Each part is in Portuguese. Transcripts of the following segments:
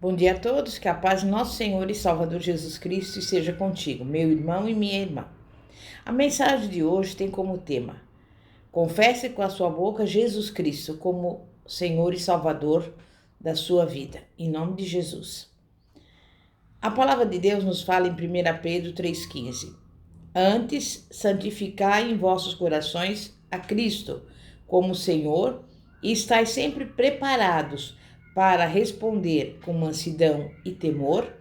Bom dia a todos, que a paz de nosso Senhor e Salvador Jesus Cristo esteja contigo, meu irmão e minha irmã. A mensagem de hoje tem como tema: confesse com a sua boca Jesus Cristo como Senhor e Salvador da sua vida, em nome de Jesus. A palavra de Deus nos fala em 1 Pedro 3,15: Antes, santificai em vossos corações a Cristo como Senhor e estais sempre preparados para responder com mansidão e temor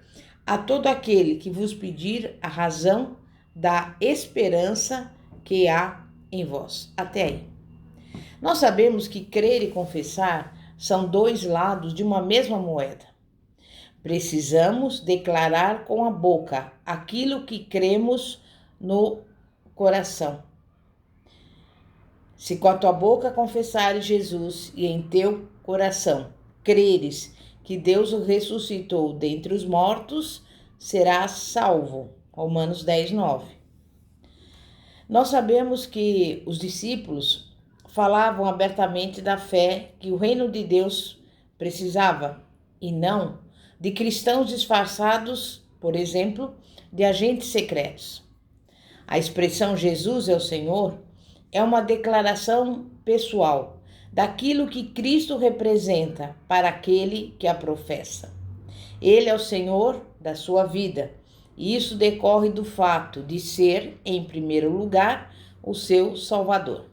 a todo aquele que vos pedir a razão da esperança que há em vós. Até aí. Nós sabemos que crer e confessar são dois lados de uma mesma moeda. Precisamos declarar com a boca aquilo que cremos no coração. Se com a tua boca confessares Jesus e em teu coração creres que Deus o ressuscitou dentre os mortos, serás salvo. Romanos 10:9. Nós sabemos que os discípulos falavam abertamente da fé que o reino de Deus precisava, e não de cristãos disfarçados, por exemplo, de agentes secretos. A expressão Jesus é o Senhor é uma declaração pessoal daquilo que Cristo representa para aquele que a professa. Ele é o Senhor da sua vida, e isso decorre do fato de ser, em primeiro lugar, o seu Salvador.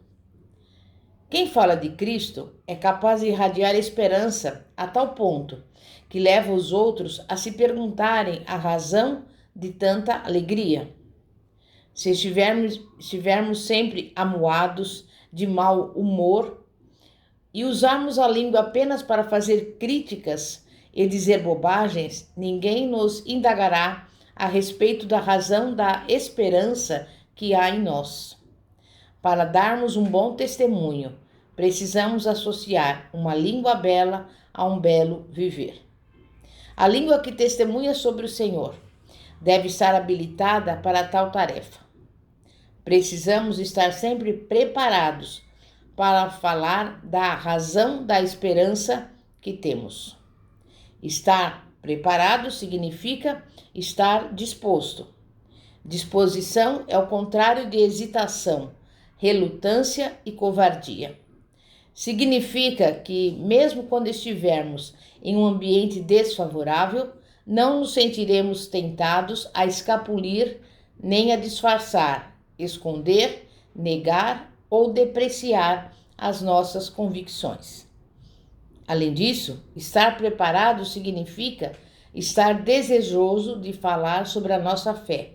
Quem fala de Cristo é capaz de irradiar esperança a tal ponto que leva os outros a se perguntarem a razão de tanta alegria. Se estivermos sempre amuados, de mau humor, e usarmos a língua apenas para fazer críticas e dizer bobagens, ninguém nos indagará a respeito da razão da esperança que há em nós. Para darmos um bom testemunho, precisamos associar uma língua bela a um belo viver. A língua que testemunha sobre o Senhor deve estar habilitada para tal tarefa. Precisamos estar sempre preparados para falar da razão da esperança que temos. Estar preparado significa estar disposto. Disposição é o contrário de hesitação, relutância e covardia. Significa que, mesmo quando estivermos em um ambiente desfavorável, não nos sentiremos tentados a escapulir nem a disfarçar, esconder, negar ou depreciar as nossas convicções. Além disso, estar preparado significa estar desejoso de falar sobre a nossa fé.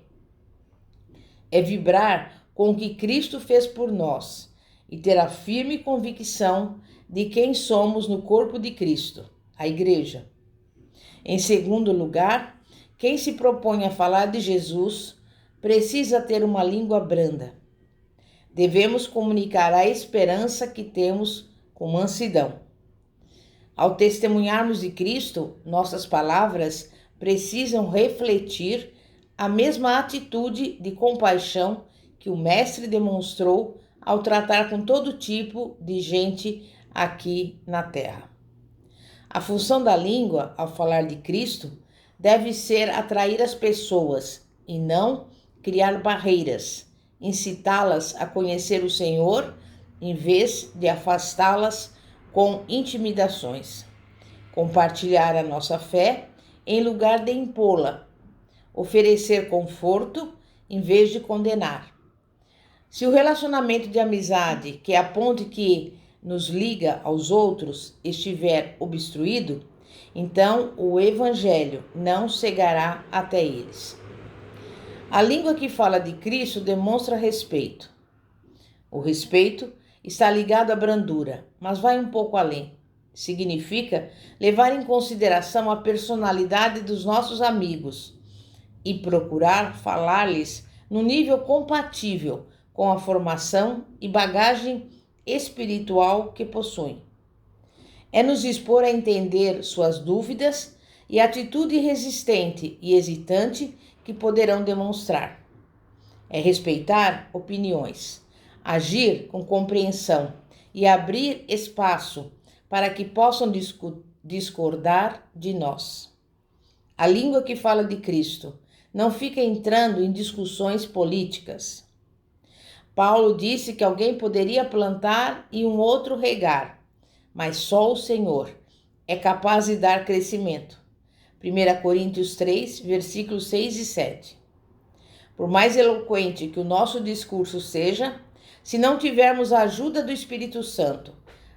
É vibrar com o que Cristo fez por nós e ter a firme convicção de quem somos no corpo de Cristo, a Igreja. Em segundo lugar, quem se propõe a falar de Jesus precisa ter uma língua branda. Devemos comunicar a esperança que temos com mansidão. Ao testemunharmos de Cristo, nossas palavras precisam refletir a mesma atitude de compaixão que o Mestre demonstrou ao tratar com todo tipo de gente aqui na terra. A função da língua, ao falar de Cristo, deve ser atrair as pessoas e não criar barreiras, incitá-las a conhecer o Senhor em vez de afastá-las com intimidações. Compartilhar a nossa fé em lugar de impô-la. Oferecer conforto em vez de condenar. Se o relacionamento de amizade, que é a ponte que nos liga aos outros, estiver obstruído, então o Evangelho não chegará até eles. A língua que fala de Cristo demonstra respeito. O respeito está ligado à brandura, mas vai um pouco além. Significa levar em consideração a personalidade dos nossos amigos e procurar falar-lhes no nível compatível com a formação e bagagem espiritual que possuem. É nos expor a entender suas dúvidas e a atitude resistente e hesitante que poderão demonstrar. É respeitar opiniões, agir com compreensão e abrir espaço para que possam discordar de nós. A língua que fala de Cristo não fica entrando em discussões políticas. Paulo disse que alguém poderia plantar e um outro regar, mas só o Senhor é capaz de dar crescimento. 1 Coríntios 3, versículos 6 e 7. Por mais eloquente que o nosso discurso seja, se não tivermos a ajuda do Espírito Santo,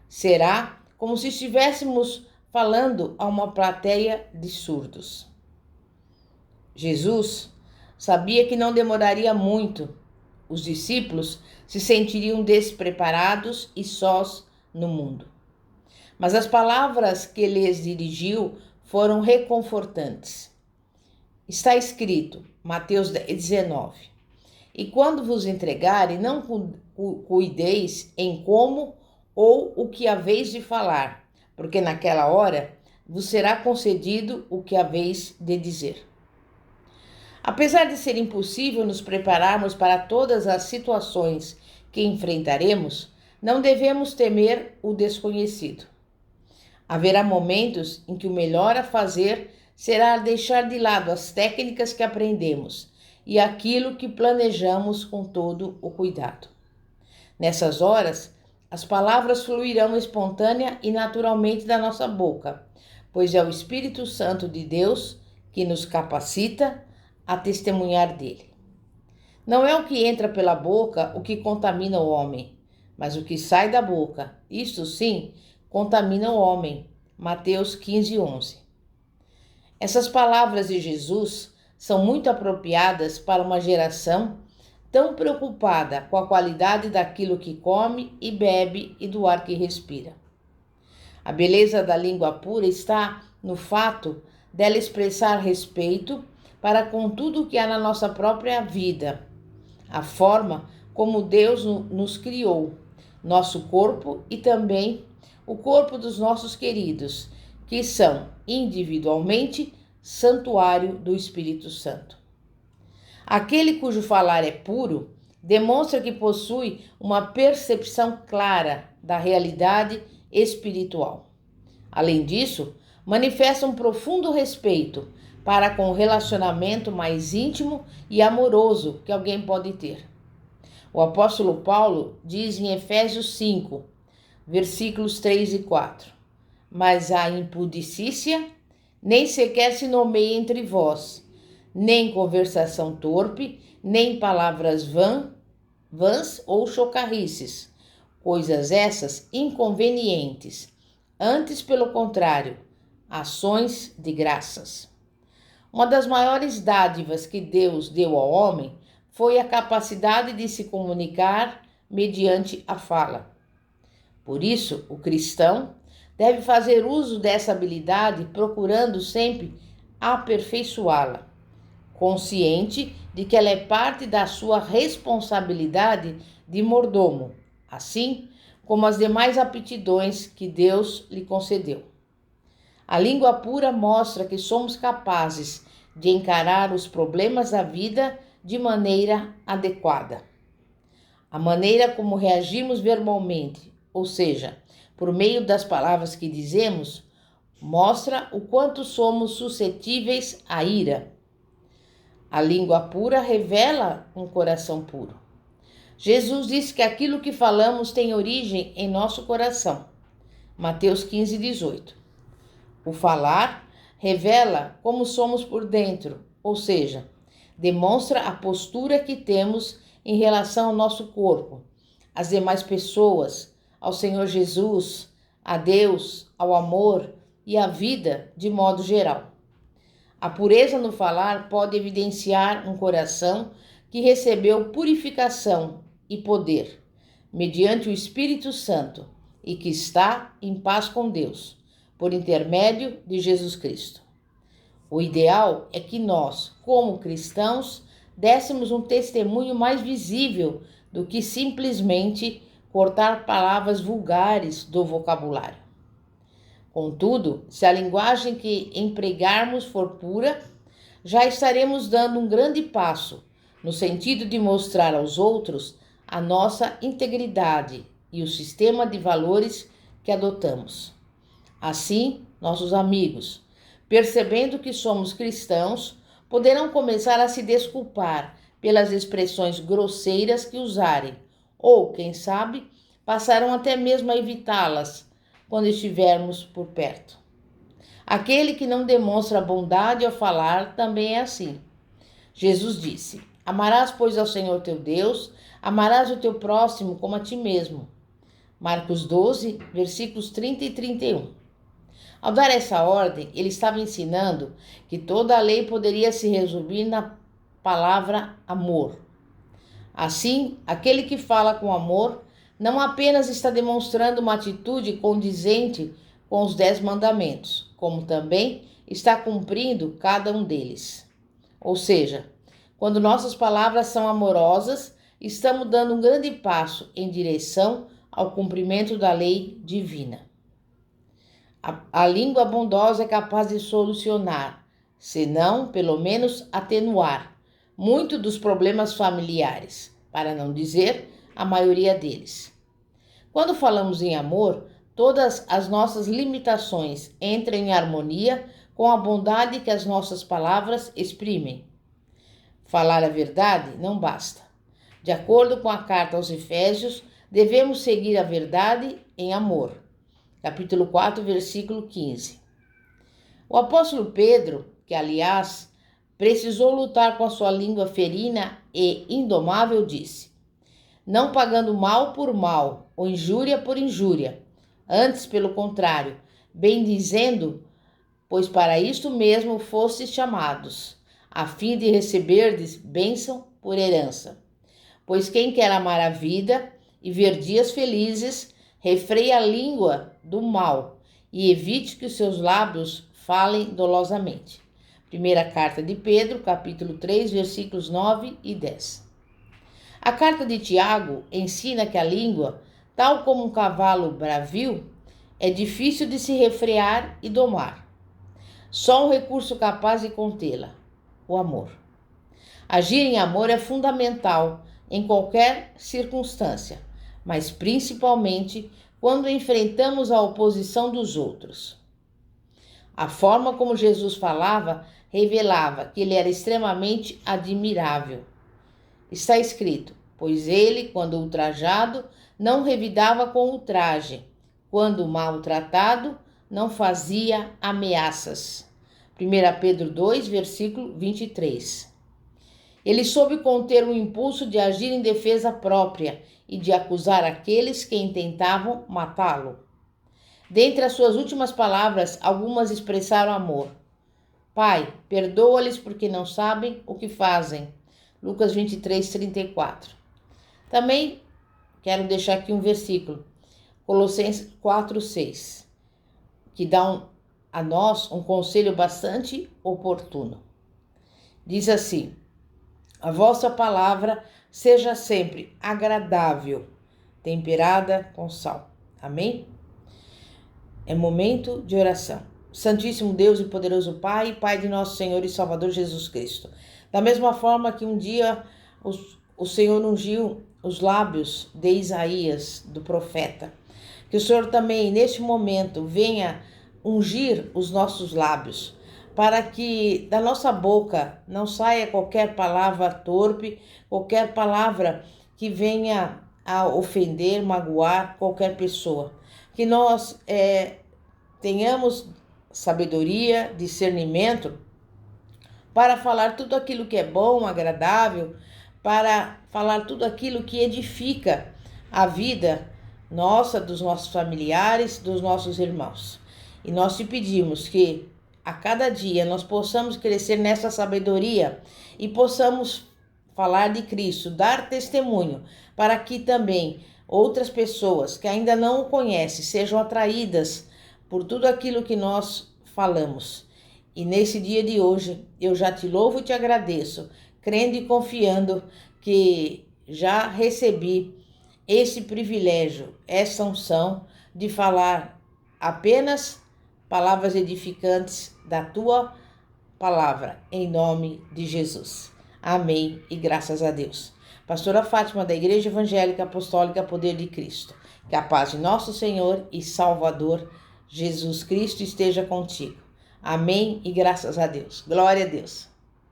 será como se estivéssemos falando a uma plateia de surdos. Jesus sabia que não demoraria muito. Os discípulos se sentiriam despreparados e sós no mundo. Mas as palavras que lhes dirigiu foram reconfortantes. Está escrito, Mateus 19, e quando vos entregarem, não cuideis em como ou o que haveis de falar, porque naquela hora vos será concedido o que haveis de dizer. Apesar de ser impossível nos prepararmos para todas as situações que enfrentaremos, não devemos temer o desconhecido. Haverá momentos em que o melhor a fazer será deixar de lado as técnicas que aprendemos e aquilo que planejamos com todo o cuidado. Nessas horas, as palavras fluirão espontânea e naturalmente da nossa boca, pois é o Espírito Santo de Deus que nos capacita a testemunhar dele. Não é o que entra pela boca o que contamina o homem, mas o que sai da boca, isto sim, contamina o homem. Mateus 15, 11. Essas palavras de Jesus são muito apropriadas para uma geração tão preocupada com a qualidade daquilo que come e bebe e do ar que respira. A beleza da língua pura está no fato dela expressar respeito para com tudo que há na nossa própria vida, a forma como Deus nos criou, nosso corpo e também o corpo dos nossos queridos, que são individualmente santuário do Espírito Santo. Aquele cujo falar é puro demonstra que possui uma percepção clara da realidade espiritual. Além disso, manifesta um profundo respeito para com o relacionamento mais íntimo e amoroso que alguém pode ter. O apóstolo Paulo diz em Efésios 5, versículos 3 e 4, mas a impudicícia nem sequer se nomeia entre vós, nem conversação torpe, nem palavras vãs ou chocarrices, coisas essas inconvenientes, antes pelo contrário, ações de graças. Uma das maiores dádivas que Deus deu ao homem foi a capacidade de se comunicar mediante a fala. Por isso, o cristão deve fazer uso dessa habilidade, procurando sempre aperfeiçoá-la, consciente de que ela é parte da sua responsabilidade de mordomo, assim como as demais aptidões que Deus lhe concedeu. A língua pura mostra que somos capazes de encarar os problemas da vida de maneira adequada. A maneira como reagimos verbalmente, ou seja, por meio das palavras que dizemos, mostra o quanto somos suscetíveis à ira. A língua pura revela um coração puro. Jesus disse que aquilo que falamos tem origem em nosso coração. Mateus 15, 18. O falar revela como somos por dentro, ou seja, demonstra a postura que temos em relação ao nosso corpo, às demais pessoas, ao Senhor Jesus, a Deus, ao amor e à vida de modo geral. A pureza no falar pode evidenciar um coração que recebeu purificação e poder, mediante o Espírito Santo, e que está em paz com Deus, por intermédio de Jesus Cristo. O ideal é que nós, como cristãos, dessemos um testemunho mais visível do que simplesmente cortar palavras vulgares do vocabulário. Contudo, se a linguagem que empregarmos for pura, já estaremos dando um grande passo no sentido de mostrar aos outros a nossa integridade e o sistema de valores que adotamos. Assim, nossos amigos, percebendo que somos cristãos, poderão começar a se desculpar pelas expressões grosseiras que usarem, ou, quem sabe, passarão até mesmo a evitá-las quando estivermos por perto. Aquele que não demonstra bondade ao falar também é assim. Jesus disse: Amarás, pois, ao Senhor teu Deus, amarás o teu próximo como a ti mesmo. Marcos 12, versículos 30 e 31. Ao dar essa ordem, ele estava ensinando que toda a lei poderia se resumir na palavra amor. Assim, aquele que fala com amor não apenas está demonstrando uma atitude condizente com os 10 mandamentos, como também está cumprindo cada um deles. Ou seja, quando nossas palavras são amorosas, estamos dando um grande passo em direção ao cumprimento da lei divina. A língua bondosa é capaz de solucionar, se não, pelo menos, atenuar muito dos problemas familiares, para não dizer a maioria deles. Quando falamos em amor, todas as nossas limitações entram em harmonia com a bondade que as nossas palavras exprimem. Falar a verdade não basta. De acordo com a carta aos Efésios, devemos seguir a verdade em amor. Capítulo 4, versículo 15. O apóstolo Pedro, que aliás precisou lutar com a sua língua ferina e indomável, disse: Não pagando mal por mal, ou injúria por injúria, antes, pelo contrário, bendizendo, pois para isto mesmo fostes chamados, a fim de receberdes bênção por herança. Pois quem quer amar a vida e ver dias felizes, refreie a língua do mal e evite que os seus lábios falem dolosamente. Primeira carta de Pedro, capítulo 3, versículos 9 e 10. A carta de Tiago ensina que a língua, tal como um cavalo bravio, é difícil de se refrear e domar. Só um recurso capaz de contê-la: o amor. Agir em amor é fundamental em qualquer circunstância, mas principalmente quando enfrentamos a oposição dos outros. A forma como Jesus falava revelava que ele era extremamente admirável. Está escrito: pois ele, quando ultrajado, não revidava com ultraje, quando maltratado, não fazia ameaças. 1 Pedro 2, versículo 23. Ele soube conter o impulso de agir em defesa própria e de acusar aqueles que intentavam matá-lo. Dentre as suas últimas palavras, algumas expressaram amor. Pai, perdoa-lhes porque não sabem o que fazem. Lucas 23, 34. Também quero deixar aqui um versículo, Colossenses 4, 6, que dá a nós um conselho bastante oportuno. Diz assim: a vossa palavra seja sempre agradável, temperada com sal. Amém? É momento de oração. Santíssimo Deus e poderoso Pai, Pai de nosso Senhor e Salvador Jesus Cristo. Da mesma forma que um dia o Senhor ungiu os lábios de Isaías, do profeta, que o Senhor também, neste momento, venha ungir os nossos lábios, para que da nossa boca não saia qualquer palavra torpe, qualquer palavra que venha a ofender, magoar qualquer pessoa. Que nós tenhamos sabedoria, discernimento para falar tudo aquilo que é bom, agradável, para falar tudo aquilo que edifica a vida nossa, dos nossos familiares, dos nossos irmãos. E nós te pedimos que a cada dia nós possamos crescer nessa sabedoria e possamos falar de Cristo, dar testemunho, para que também outras pessoas que ainda não o conhecem sejam atraídas por tudo aquilo que nós falamos. E nesse dia de hoje, eu já te louvo e te agradeço, crendo e confiando que já recebi esse privilégio, essa unção de falar apenas palavras edificantes da tua palavra, em nome de Jesus. Amém e graças a Deus. Pastora Fátima, da Igreja Evangélica Apostólica Poder de Cristo. Que a paz de nosso Senhor e Salvador Jesus Cristo esteja contigo. Amém e graças a Deus. Glória a Deus.